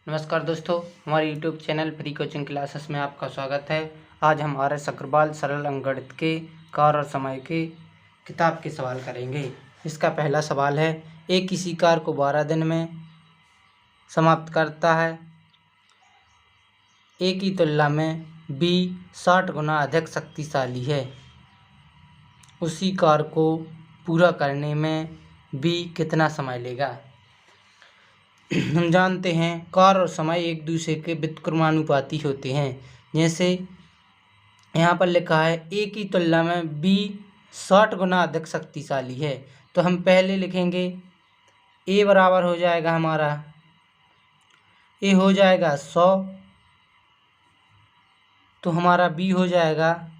नमस्कार दोस्तों, हमारे YouTube channel free coaching classes में आपका स्वागत है। आज हम RS अग्रवाल सरल अंकगणित के कार और समय के किताब के सवाल करेंगे। इसका पहला सवाल है, ए किसी कार को 12 दिन में समाप्त करता है। ए की तुलना में बी 60 गुना अधिक शक्तिशाली है। उसी कार को पूरा करने में बी कितना समय लेगा। हम जानते हैं कार और समय एक दूसरे के व्युत्क्रमानुपाती होते हैं। जैसे यहाँ पर लिखा है ए की तुलना में बी 60 गुना अधिक शक्तिशाली है, तो हम पहले लिखेंगे ए बराबर हो जाएगा हमारा, ए हो जाएगा 100, तो हमारा बी हो जाएगा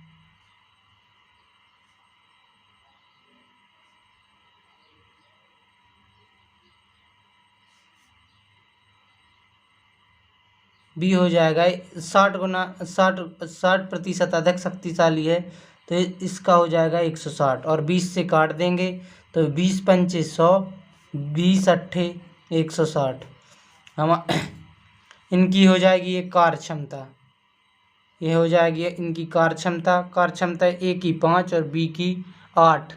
60% अधिक शक्तिशाली है, तो इसका हो जाएगा 160 और 20 से काट देंगे तो 20 पंचे 100, 20 अट्ठे 160। हम इनकी हो जाएगी ये कार्य क्षमता, ये हो जाएगी इनकी कार्य क्षमता ए की 5 और बी की 8।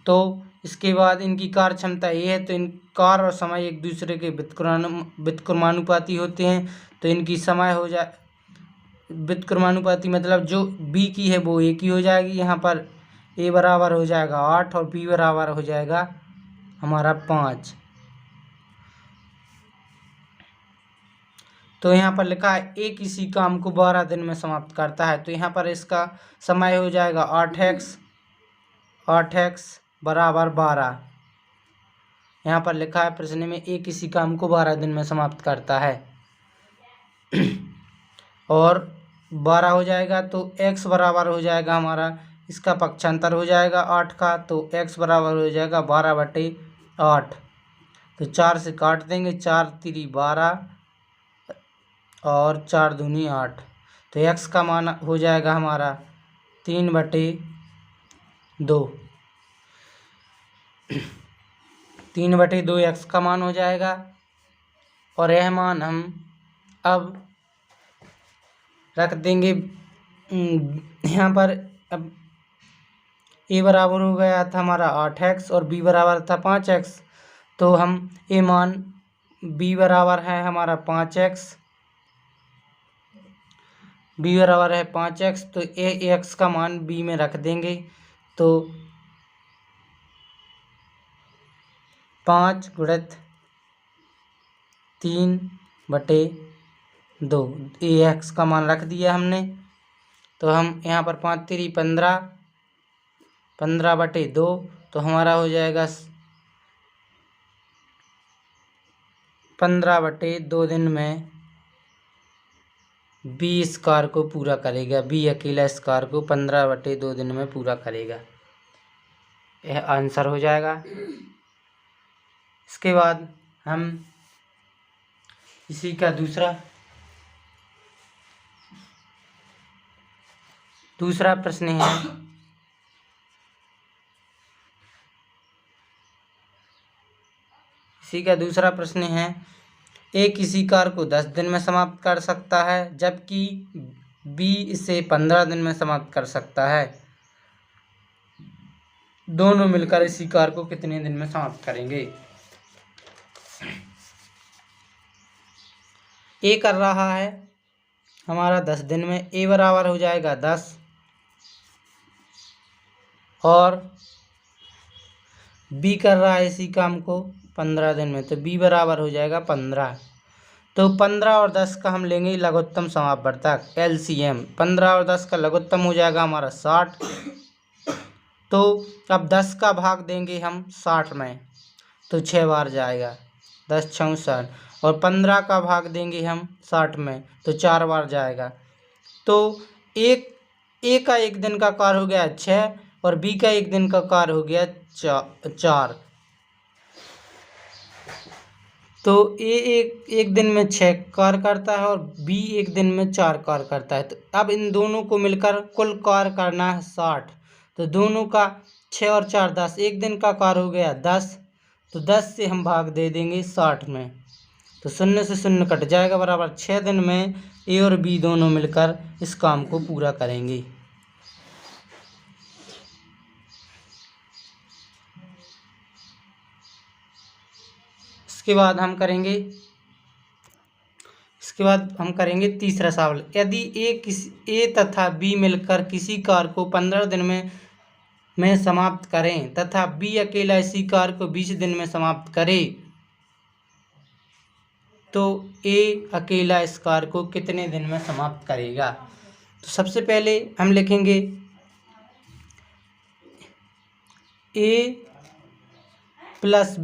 तो इसके बाद इनकी कार्य क्षमता ये है, तो इन कार और समय एक दूसरे के व्युत्क्रमानुपाती होते हैं, तो इनकी समय हो जाए व्युत्क्रमानुपाती मतलब जो बी की है वो ए की हो जाएगी। यहाँ पर ए बराबर हो जाएगा 8 और बी बराबर हो जाएगा हमारा 5। तो यहाँ पर लिखा है ए किसी काम को 12 दिन में समाप्त करता है, तो यहाँ पर इसका समय हो जाएगा 8x बराबर 12। यहाँ पर लिखा है प्रश्न में ए किसी काम को 12 दिन में समाप्त करता है और 12 हो जाएगा तो x बराबर हो जाएगा हमारा, इसका पक्षांतर हो जाएगा 8 का, तो x बराबर हो जाएगा 12/8। तो 4 से काट देंगे, 4 तिरी 12 और 4 दूनी 8, तो x का मान हो जाएगा हमारा 3/2। 3/2 x का मान हो जाएगा और यह मान हम अब रख देंगे यहाँ पर। अब ए बराबर हो गया था हमारा 8x और बी बराबर था 5x, तो हम ए मान बी बराबर है हमारा 5x, बी बराबर है 5x, तो ए x का मान बी में रख देंगे, तो 5 गुणित 3/2 ए एक्स का मान रख दिया हमने। तो हम यहाँ पर 5 तिरी 15, 15/2, तो हमारा हो जाएगा 15/2 दिन में बी इस कार को पूरा करेगा। बी अकेला इस कार को 15/2 दिन में पूरा करेगा, यह आंसर हो जाएगा। इसके बाद हम इसी का दूसरा प्रश्न है, इसी का दूसरा प्रश्न है ए किसी कार को 10 दिन में समाप्त कर सकता है, जबकि बी इसे 15 दिन में समाप्त कर सकता है। दोनों मिलकर इसी कार को कितने दिन में समाप्त करेंगे। ए कर रहा है हमारा 10 दिन में, ए बराबर हो जाएगा 10 और बी कर रहा है इसी काम को 15 दिन में, तो बी बराबर हो जाएगा 15। तो 15 और 10 का हम लेंगे लघुत्तम समापवर्तक LCM। 15 और 10 का लघुत्तम हो जाएगा हमारा 60। तो अब 10 का भाग देंगे हम 60 में, तो 6 बार जाएगा, 10 6 60, और 15 का भाग देंगे हम 60 में, तो 4 बार जाएगा। तो ए का एक दिन का कार्य हो गया 6 और बी का एक दिन का कार्य हो गया 4। तो ए एक दिन में 6 कार्य करता है और बी एक दिन में 4 कार्य करता है। तो अब इन दोनों को मिलकर कुल कार्य करना है 60, तो दोनों का 6 और 4 10, एक दिन का कार्य हो गया 10, तो 10 से हम भाग दे देंगे 60 में, तो 0 से 0 कट जाएगा, बराबर 6 दिन में ए और बी दोनों मिलकर इस काम को पूरा करेंगे। इसके बाद हम करेंगे तीसरा सवाल। यदि ए तथा बी मिलकर किसी कार्य को 15 दिन में समाप्त करें तथा बी अकेला इसी कार्य को 20 दिन में समाप्त करे, तो ए अकेला इस कार्य को कितने दिन में समाप्त करेगा। तो सबसे पहले हम लिखेंगे ए प्लस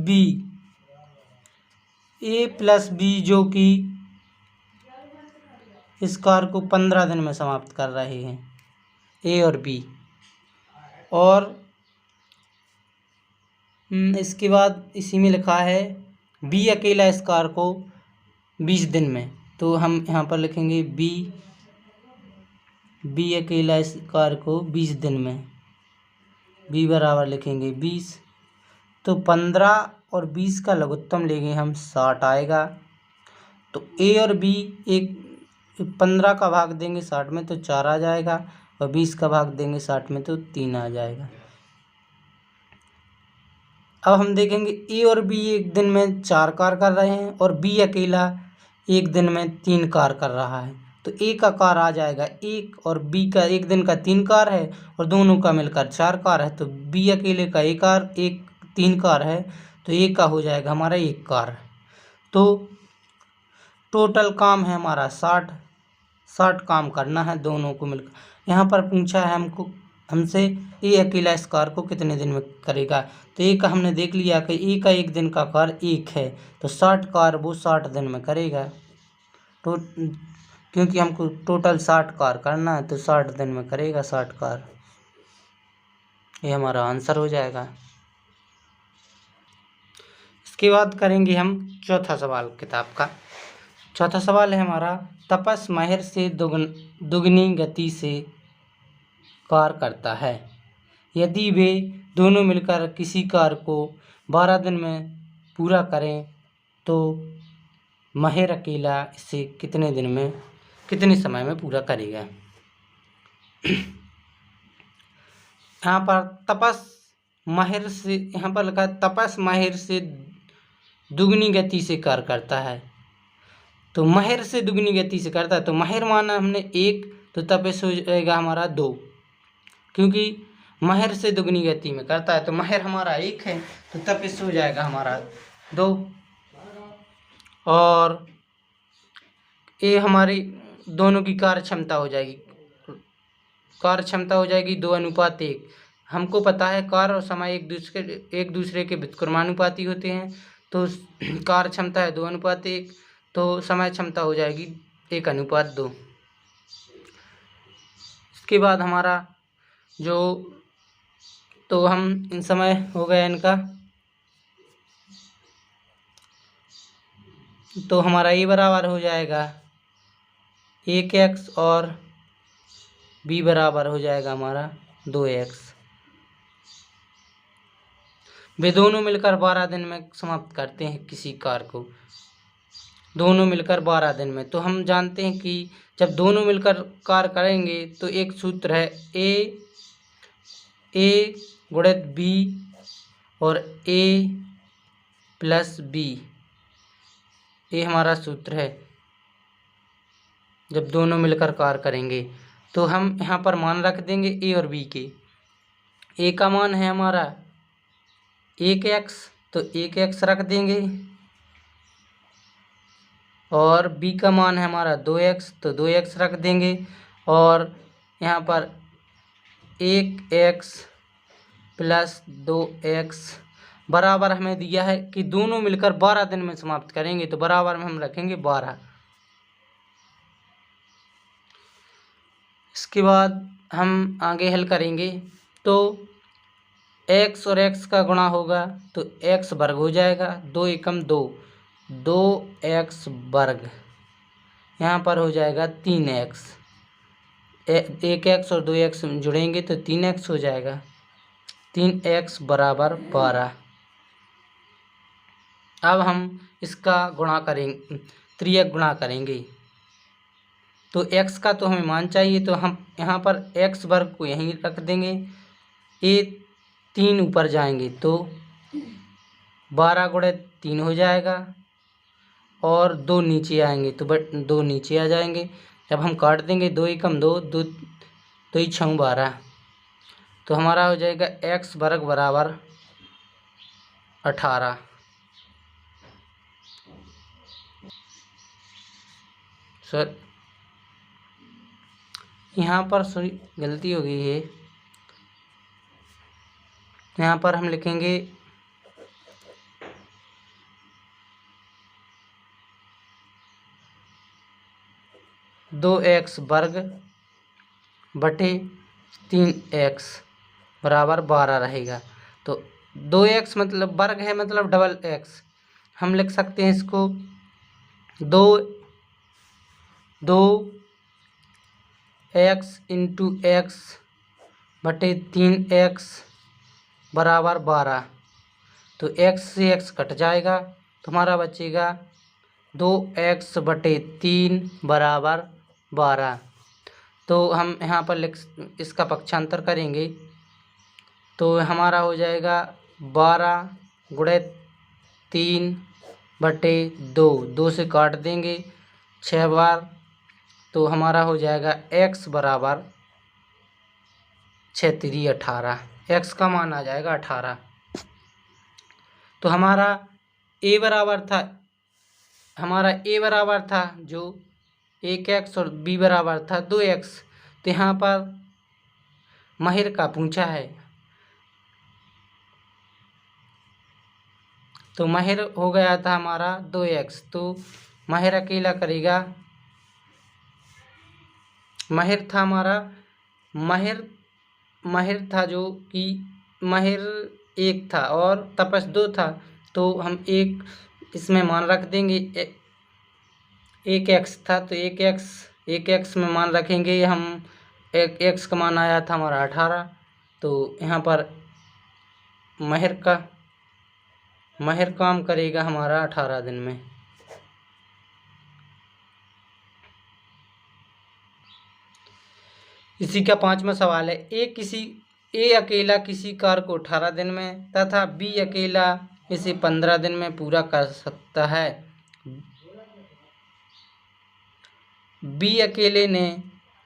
बी जो कि इस कार्य को 15 दिन में समाप्त कर रहे हैं, ए और बी। और इसके बाद इसी में लिखा है बी अकेला इस कार्य को 20 दिन में, तो हम यहाँ पर लिखेंगे बी अकेला इस कार्य को 20 दिन में, बी बराबर लिखेंगे 20। तो 15 और 20 का लघुत्तम लेंगे हम 60 आएगा। तो ए और बी 15 का भाग देंगे 60 में तो 4 आ जाएगा, और 20 का भाग देंगे 60 में तो 3 आ जाएगा। अब हम देखेंगे ए और बी एक दिन में 4 कार्य कर रहे हैं और बी अकेला एक दिन में 3 कार्य कर रहा है, तो ए का कार्य आ जाएगा 1 और बी का एक दिन का 3 कार्य है और दोनों का मिलकर 4 कार्य है, तो बी अकेले का 3 कार्य है, तो ए का हो जाएगा हमारा 1 कार्य। तो टोटल काम है हमारा 60 काम करना है दोनों को मिलकर। यहाँ पर पूछा है हमसे ए अकेला इस कार्य को कितने दिन में करेगा, तो ए का हमने देख लिया कि ए का एक दिन का कार्य 1 है, तो 60 कार्य वो 60 दिन में करेगा। तो क्योंकि हमको टोटल 60 कार्य करना है तो 60 दिन में करेगा 60 कार्य, ये हमारा आंसर हो जाएगा। इसके बाद करेंगे हम चौथा सवाल किताब का। चौथा सवाल है हमारा, तपस माहिर से दुगनी गति से कार्य करता है। यदि वे दोनों मिलकर किसी कार्य को 12 दिन में पूरा करें तो माहिर अकेला इसे कितने समय में पूरा करेगा। यहाँ पर तपस माहिर से, यहाँ पर लिखा है तपस माहिर से दुगनी गति से कार्य करता है। तो माहिर से दुगनी गति से करता है, तो माहिर माना हमने 1, तो तपस हो जाएगा हमारा 2, क्योंकि माहिर से दुगनी गति में करता है, तो माहिर हमारा 1 है तो तपस हो जाएगा हमारा 2। और ये हमारी दोनों की कार्य क्षमता हो जाएगी 2:1। हमको पता है कार्य और समय एक दूसरे के व्युत्क्रमानुपाती होते हैं, तो कार्य क्षमता है 2:1, तो समय क्षमता हो जाएगी 1:2। इसके बाद हमारा तो हम इन समय हो गया इनका, तो हमारा ए बराबर हो जाएगा 1x और बी बराबर हो जाएगा हमारा 2x। वे दोनों मिलकर 12 दिन में समाप्त करते हैं किसी कार्य को, दोनों मिलकर 12 दिन में। तो हम जानते हैं कि जब दोनों मिलकर कार्य करेंगे तो एक सूत्र है ए गुणित बी और ए प्लस बी, ये हमारा सूत्र है जब दोनों मिलकर कार्य करेंगे। तो हम यहाँ पर मान रख देंगे ए और बी के। ए का मान है हमारा 1x, तो 1x रख देंगे, और बी का मान है हमारा 2x, तो 2x रख देंगे, और यहाँ पर 1x प्लस 2x बराबर हमें दिया है कि दोनों मिलकर 12 दिन में समाप्त करेंगे, तो बराबर में हम रखेंगे 12। इसके बाद हम आगे हल करेंगे, तो x और x का गुणा होगा तो x वर्ग हो जाएगा, 2 एकम 2, 2x वर्ग, यहाँ पर हो जाएगा 3x, 1x और 2x जुड़ेंगे तो 3x हो जाएगा, 3x बराबर 12। अब हम इसका गुणा करेंगे, त्रियक गुणा करेंगे। तो x का तो हमें मान चाहिए, तो हम यहाँ पर x वर्ग को यहीं रख देंगे। ये 3 ऊपर जाएंगे तो 12 गुणे 3 हो जाएगा, और 2 नीचे आएंगे तो 2 नीचे आ जाएंगे। जब हम काट देंगे 2 एकम 2, 2 2 छंग 12, तो हमारा हो जाएगा x वर्ग बराबर 18। सर यहाँ पर सॉरी गलती हो गई है, यहाँ पर हम लिखेंगे 2x वर्ग बटे 3x बराबर 12 रहेगा। तो 2x मतलब वर्ग है, मतलब डबल x। हम लिख सकते हैं इसको 2x इंटू x बटे 3x बराबर 12। तो x से x कट जाएगा, तो हमारा बचेगा 2x बटे 3 बराबर 12। तो हम यहाँ पर इसका पक्षांतर करेंगे, तो हमारा हो जाएगा 12 गुणे 3 बटे 2, 2 से काट देंगे 6 बार, तो हमारा हो जाएगा x बराबर 6 3 18। x का मान आ जाएगा 18। तो हमारा a बराबर था जो 1x और b बराबर था 2x। तो यहाँ पर माहिर का पूछा है, तो माहिर हो गया था हमारा 2x। तो माहिर अकेला करेगा, माहिर था हमारा, माहिर था जो कि माहिर 1 था और तपस 2 था। तो हम एक इसमें मान रख देंगे, 1x था तो 1x में मान रखेंगे हम। x का मान आया था हमारा 18। तो यहाँ पर माहिर काम करेगा हमारा 18 दिन में। इसी का 5वां सवाल है, ए अकेला किसी कार्य को 18 दिन में तथा बी अकेला इसे 15 दिन में पूरा कर सकता है। बी अकेले ने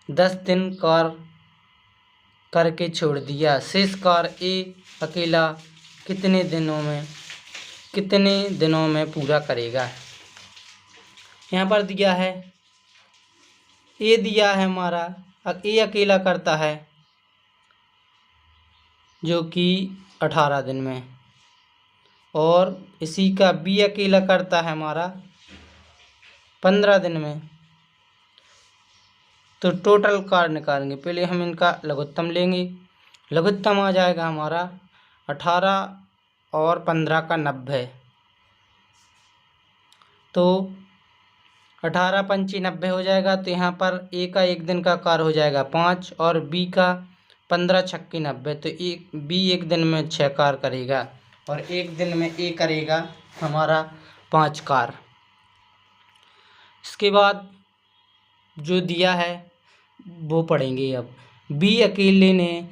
10 दिन कार्य करके छोड़ दिया, शेष कार्य ए अकेला कितने दिनों में पूरा करेगा। यहाँ पर दिया है, ए दिया है हमारा, ए अकेला करता है जो कि 18 दिन में, और इसी का बी अकेला करता है हमारा 15 दिन में। तो टोटल कार्य निकालेंगे, पहले हम इनका लघुत्तम लेंगे। लघुत्तम आ जाएगा हमारा 18 और 15 का 90। तो 18 पंची 90 हो जाएगा। तो यहाँ पर ए का 1 दिन का कार्य हो जाएगा 5 और बी का 15 छक्की 90। तो बी 1 दिन में 6 कार्य करेगा और 1 दिन में ए करेगा हमारा 5 कार्य। इसके बाद जो दिया है वो पढ़ेंगे। अब बी अकेले ने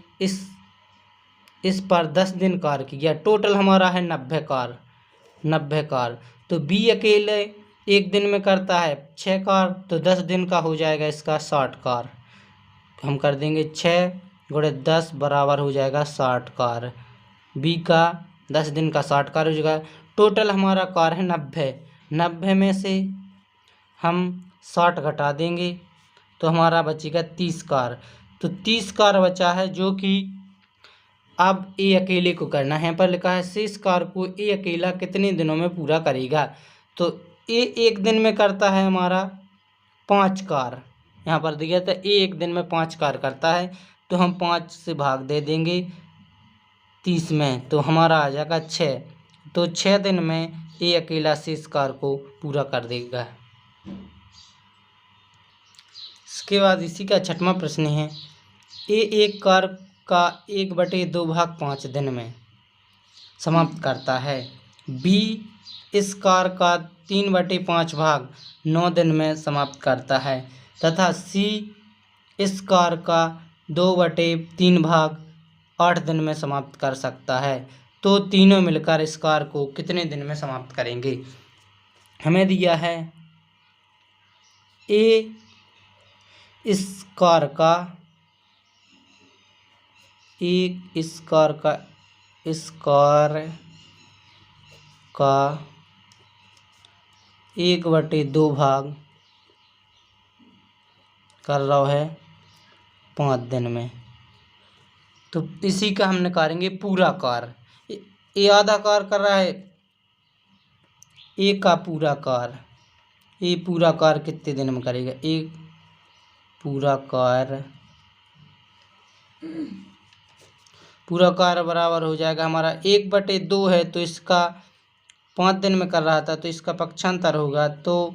इस पर 10 दिन कार्य किया, टोटल हमारा है 90 कार्य। तो बी अकेले 1 दिन में करता है 6 कार्य, तो 10 दिन का हो जाएगा इसका 60 कार्य। हम कर देंगे 6 गुणे 10 बराबर हो जाएगा 60 कार्य। बी का 10 दिन का 60 कार्य हो जाएगा। टोटल हमारा कार्य है 90 में से हम 60 घटा देंगे तो हमारा बचेगा 30 कार्य। तो 30 कार्य बचा है जो कि अब ए अकेले को करना है। यहाँ पर लिखा है शेष कार्य को ए अकेला कितने दिनों में पूरा करेगा। तो ए 1 दिन में करता है हमारा 5 कार्य, यहाँ पर दिया था ए 1 दिन में 5 कार्य करता है। तो हम 5 से भाग दे देंगे 30 में, तो हमारा आ जाएगा 6। तो 6 दिन में ए अकेला शेष कार्य को पूरा कर देगा। इसके बाद इसी का 6वां प्रश्न है, ए एक कार्य का 1/2 भाग 5 दिन में समाप्त करता है बी इस कार्य का 3/5 भाग 9 दिन में समाप्त करता है तथा सी इस कार्य का 2/3 भाग 8 दिन में समाप्त कर सकता है, तो तीनों मिलकर इस कार्य को कितने दिन में समाप्त करेंगे। हमें दिया है ए इस कार्य का 1/2 भाग कर रहा है 5 दिन में, तो इसी का हम निकालेंगे पूरा कार्य। ये आधा कार्य कर रहा है, एक का पूरा कार्य, ये पूरा कार्य कितने दिन में करेगा। एक पूरा कार्य बराबर हो जाएगा हमारा 1/2 है, तो इसका 5 दिन में कर रहा था तो इसका पक्षांतर होगा, तो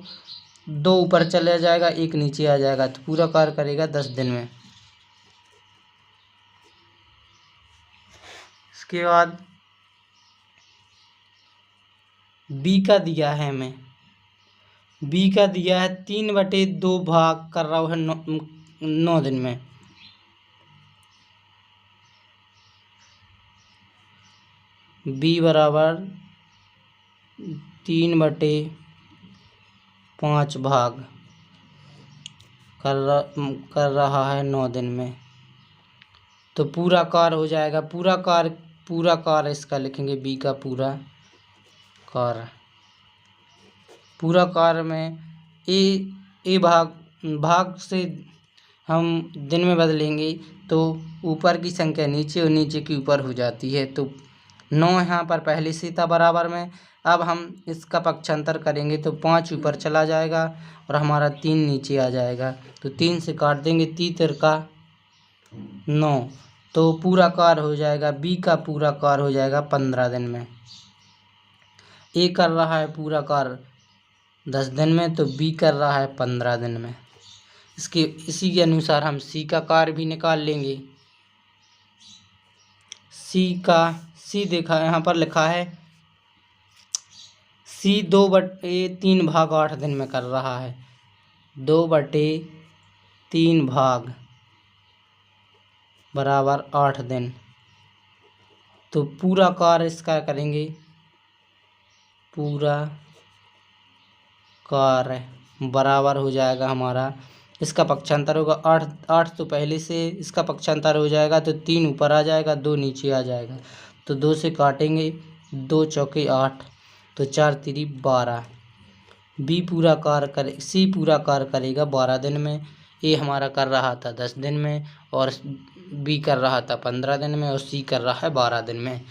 2 ऊपर चला जाएगा, 1 नीचे आ जाएगा, तो पूरा कार्य करेगा 10 दिन में। इसके बाद बी का दिया है हमें, बी का दिया है 3/2 भाग कर रहा है 9 दिन में। बी बराबर 3/5 भाग कर रहा है 9 दिन में, तो पूरा कार्य हो जाएगा। पूरा कार्य इसका लिखेंगे, बी का पूरा कार्य में ए भाग से हम दिन में बदलेंगे तो ऊपर की संख्या नीचे और नीचे की ऊपर हो जाती है, तो 9 यहाँ पर पहले से था बराबर में। अब हम इसका पक्षांतर करेंगे तो 5 ऊपर चला जाएगा और हमारा 3 नीचे आ जाएगा, तो 3 से काट देंगे, 3 तिरका 9, तो पूरा कार्य हो जाएगा, बी का पूरा कार्य हो जाएगा 15 दिन में। ए कर रहा है पूरा कार्य 10 दिन में, तो बी कर रहा है 15 दिन में। इसी के अनुसार हम सी का कार्य भी निकाल लेंगे। सी देखा यहाँ पर लिखा है, सी 2/3 भाग 8 दिन में कर रहा है, 2/3 भाग बराबर 8 दिन, तो पूरा कार्य इसका करेंगे, पूरा कार्य बराबर हो जाएगा हमारा, इसका पक्षांतर होगा 8 तो पहले से इसका पक्षांतर हो जाएगा, तो 3 ऊपर आ जाएगा, 2 नीचे आ जाएगा, तो 2 से काटेंगे, 2 चौके 8, तो 4 तिरी 12। सी पूरा कार्य करेगा 12 दिन में, ए हमारा कर रहा था 10 दिन में, और बी कर रहा था 15 दिन में, और सी कर रहा है 12 दिन में।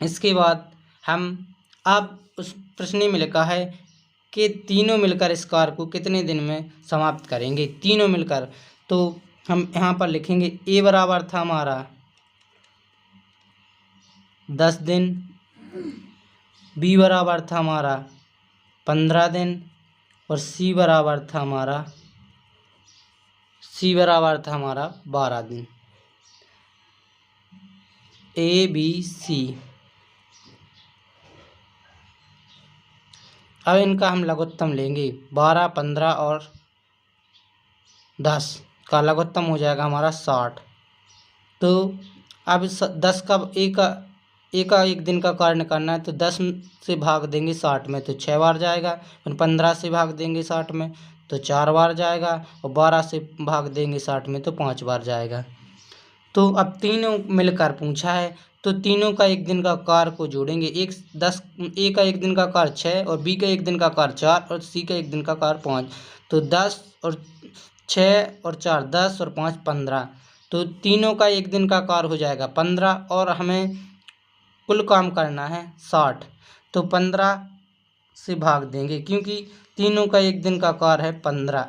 इसके बाद हम अब उस प्रश्न में लिखा है कि तीनों मिलकर इस कार्य को कितने दिन में समाप्त करेंगे, तीनों मिलकर, तो हम यहाँ पर लिखेंगे ए बराबर था हमारा 10 दिन, बी बराबर था हमारा 15 दिन, और सी बराबर था हमारा 12 दिन। A B C. अब इनका हम लघुत्तम लेंगे, 12, 15 और 10 का लघुत्तम हो जाएगा हमारा 60। तो अब 10 का एक दिन का कार्य करना है, तो 10 से भाग देंगे 60 में तो 6 बार जाएगा, फिर 15 से भाग देंगे 60 में तो 4 बार जाएगा, और 12 से भाग देंगे 60 में तो 5 बार जाएगा। तो अब तीनों मिलकर पूछा है, तो तीनों का एक दिन का कार्य को जोड़ेंगे, ए का एक दिन का कार्य 6, और बी का एक दिन का कार्य 4, और सी का एक दिन का कार्य 5, तो 10 और 6 और 4 10 और 5 15, तो तीनों का एक दिन का कार्य हो जाएगा 15, और हमें कुल काम करना है 60, तो 15 से भाग देंगे, क्योंकि तीनों का एक दिन का कार्य है 15,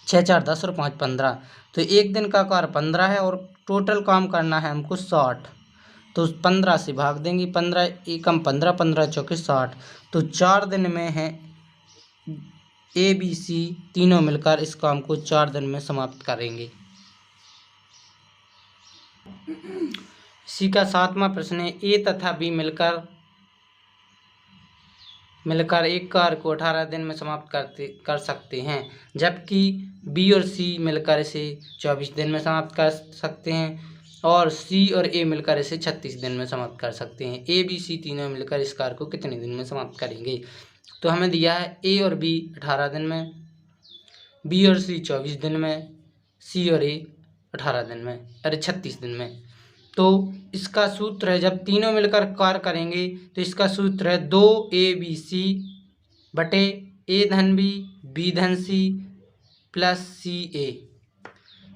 6 4 10 और 5 15, तो एक दिन का कार्य 15 है और टोटल काम करना है हमको 60, तो 15 से भाग देंगे, 15 एकम 15, 15 चौके 60, तो 4 दिन में है ए बी सी तीनों मिलकर इस काम को 4 दिन में समाप्त करेंगे। इसी का 7वां प्रश्न है, ए तथा बी मिलकर एक कार्य को 18 दिन में समाप्त कर सकते हैं, जबकि बी और सी मिलकर इसे 24 दिन में समाप्त कर सकते हैं, और सी और ए मिलकर इसे 36 दिन में समाप्त कर सकते हैं। ए बी सी तीनों मिलकर इस कार्य को कितने दिन में समाप्त करेंगे? तो हमें दिया है ए और बी 18 दिन में, बी और सी 24 दिन में, सी और ए 36 दिन में। तो इसका सूत्र है, जब तीनों मिलकर कार्य करेंगे तो इसका सूत्र है 2abc बटे ए धन बी धन सी प्लस सी ए,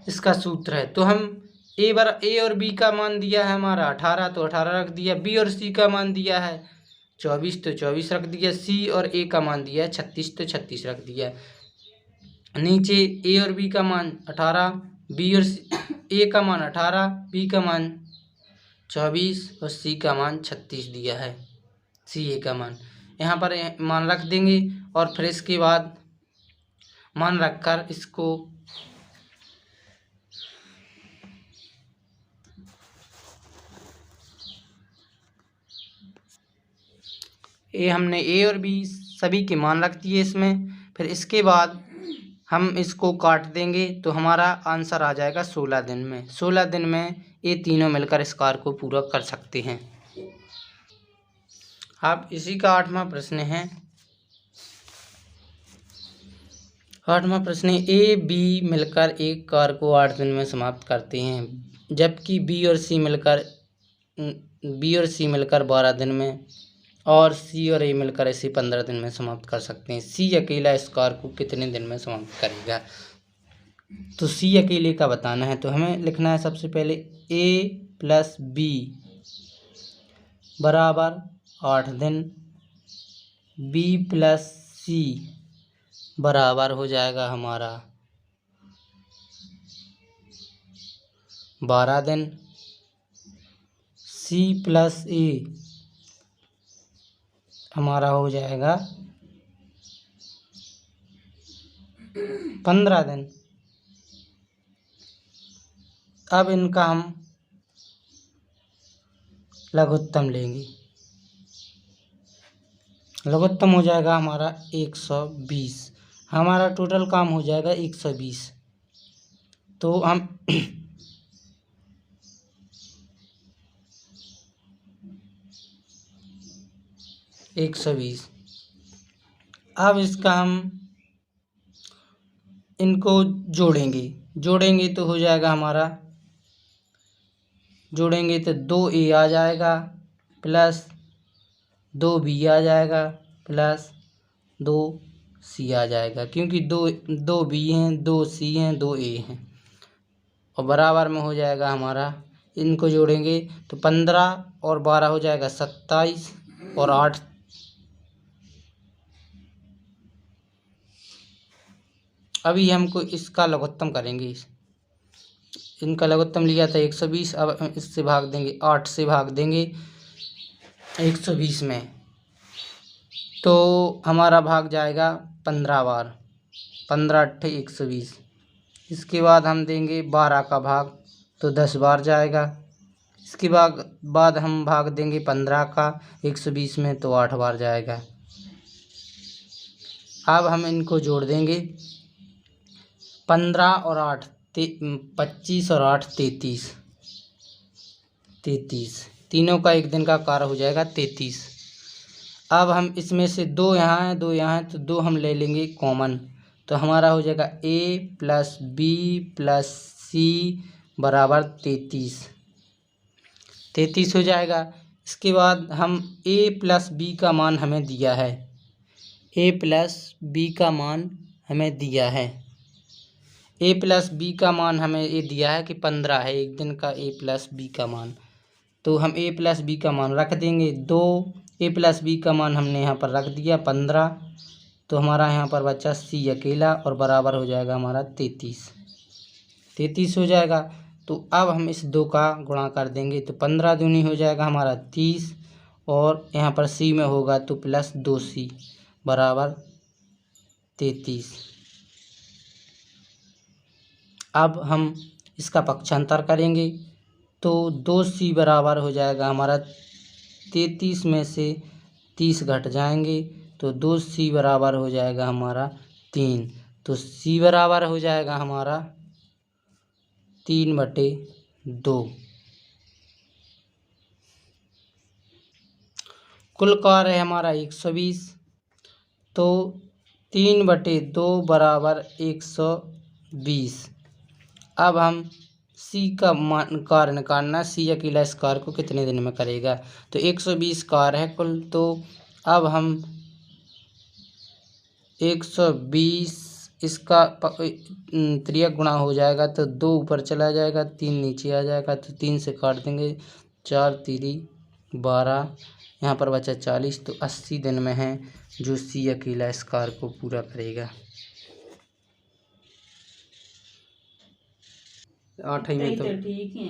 इसका सूत्र है। तो हम ए और बी का मान दिया है हमारा 18, तो 18 रख दिया। बी और सी का मान दिया है 24, तो 24 रख दिया। सी और ए का मान दिया है 36, तो 36 रख दिया। नीचे ए और बी का मान 18, बी और ए का मान 18, बी का मान 24 और सी का मान 36 दिया है। सी ए का मान यहाँ पर मान रख देंगे, और फिर इसके बाद मान रखकर इसको हमने ए और बी सभी के मान रख दिए इसमें। फिर इसके बाद हम इसको काट देंगे तो हमारा आंसर आ जाएगा 16 दिन में। 16 दिन में ये तीनों मिलकर इस कार्य को पूरा कर सकते हैं। अब इसी का 8वां प्रश्न है। 8वां प्रश्न है, ए बी मिलकर एक कार्य को 8 दिन में समाप्त करते हैं, जबकि बी और सी मिलकर 12 दिन में, और सी और ए मिलकर इसे 15 दिन में समाप्त कर सकते हैं। सी अकेला इस कार्य को कितने दिन में समाप्त करेगा? तो सी अकेले का बताना है, तो हमें लिखना है सबसे पहले ए प्लस बी बराबर 8 दिन, बी प्लस सी बराबर हो जाएगा हमारा 12 दिन, सी प्लस ए हमारा हो जाएगा 15 दिन। अब इनका हम लघुत्तम लेंगे। लघुत्तम हो जाएगा हमारा 120। हमारा टोटल काम हो जाएगा 120। तो हम 120। अब इसका हम इनको जोड़ेंगे तो हो जाएगा हमारा, जोड़ेंगे तो 2a आ जाएगा प्लस 2b आ जाएगा प्लस 2c आ जाएगा, क्योंकि 2b हैं, 2c हैं, 2a हैं, और बराबर में हो जाएगा हमारा। इनको जोड़ेंगे तो 15 और 12 हो जाएगा 27, और 8 अभी हमको इसका लघुत्तम करेंगे। इनका लघुत्तम लिया था 120, अब इससे भाग देंगे, 8 से भाग देंगे 120 में, तो हमारा भाग जाएगा 15 बार, 15 × 8 = 120। इसके बाद हम देंगे 12 का भाग, तो 10 बार जाएगा। इसके बाद हम भाग देंगे 15 का 120 में, तो 8 बार जाएगा। अब हम इनको जोड़ देंगे, 15 और 8 25 और 8 33, तीनों का एक दिन का कार्य हो जाएगा 33। अब हम इसमें से 2 यहाँ हैं, 2 यहाँ हैं, तो 2 हम ले लेंगे कॉमन, तो हमारा हो जाएगा a प्लस बी प्लस सी बराबर 33 हो जाएगा। इसके बाद हम a प्लस बी का मान हमें दिया है, a प्लस बी का मान हमें दिया है, a प्लस बी का मान हमें ये दिया है कि 15 है एक दिन का a प्लस बी का मान, तो हम a प्लस बी का मान रख देंगे 2। a प्लस बी का मान हमने यहाँ पर रख दिया 15, तो हमारा यहाँ पर बचा c अकेला, और बराबर हो जाएगा हमारा 33 हो जाएगा। तो अब हम इस 2 का गुणा कर देंगे, तो 15 दूनी हो जाएगा हमारा 30, और यहाँ पर c में होगा तो प्लस 2c बराबर 33। अब हम इसका पक्षांतर करेंगे, तो 2c बराबर हो जाएगा हमारा 33 में से 30 घट जाएंगे तो 2c बराबर हो जाएगा हमारा 3। तो c बराबर हो जाएगा हमारा 3/2। कुल कार्य है हमारा 120, तो 3/2 बराबर 120। अब हम C का मान कार्य निकालना, C अकेला इस कार्य को कितने दिन में करेगा। तो 120 कार्य है कुल, तो अब हम 120 इसका त्रियक गुणा हो जाएगा तो 2 ऊपर चला जाएगा, 3 नीचे आ जाएगा, तो 3 से काट देंगे, 4 3 12, यहाँ पर बचा 40। तो 80 दिन में है जो C अकेला इस कार्य को पूरा करेगा। 8 में तो ठीक है।